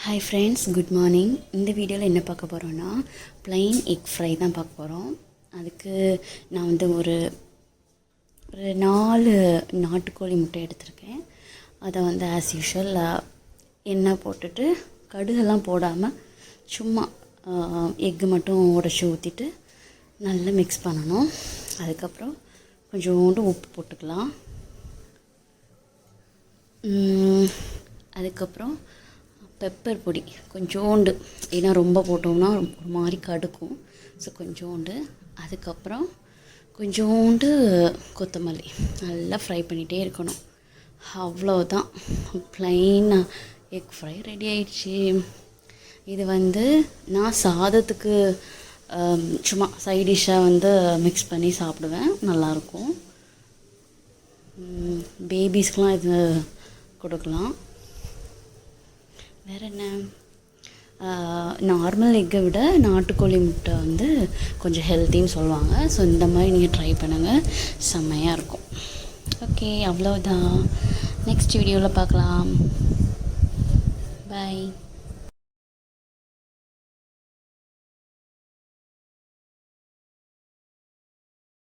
Hi friends, good morning. இந்த வீடியோவில் என்ன பார்க்க போகிறோன்னா ப்ளைன் எக் ஃப்ரை தான் பார்க்க போகிறோம். அதுக்கு நான் வந்து ஒரு 4 நாட்டுக்கோழி முட்டை எடுத்திருக்கேன். அதை வந்து ஆஸ் யூஷுவல் எண்ணெய் போட்டுட்டு கடுகெல்லாம் போடாமல் சும்மா எக்கு மட்டும் உடச்சி ஊற்றிட்டு நல்லா மிக்ஸ் பண்ணணும். அதுக்கப்புறம் கொஞ்சோண்டு உப்பு போட்டுக்கலாம். அதுக்கப்புறம் பெப்பர் பொடி கொஞ்சோண்டு, ஏன்னா ரொம்ப போட்டோம்னா ஒரு மாதிரி கடுக்கும். ஸோ கொஞ்சோண்டு, அதுக்கப்புறம் கொஞ்சோண்டு கொத்தமல்லி நல்லா ஃப்ரை பண்ணிகிட்டே இருக்கணும். அவ்வளோதான், ப்ளைன் எக் ஃப்ரை ரெடி ஆயிடுச்சு. இது வந்து நான் சாதத்துக்கு சும்மா சைட் டிஷ்ஷாக வந்து மிக்ஸ் பண்ணி சாப்பிடுவேன், நல்லாயிருக்கும். பேபிஸ்க்கெலாம் இது கொடுக்கலாம். வேறு என்ன, நார்மல் எக்கை விட நாட்டுக்கோழி முட்டை வந்து கொஞ்சம் ஹெல்த்தின்னு சொல்லுவாங்க. ஸோ இந்த மாதிரி நீங்கள் ட்ரை பண்ணுங்கள், செம்மையாக இருக்கும். ஓகே, அவ்வளோதான். நெக்ஸ்ட் வீடியோவில் பார்க்கலாம். பாய்.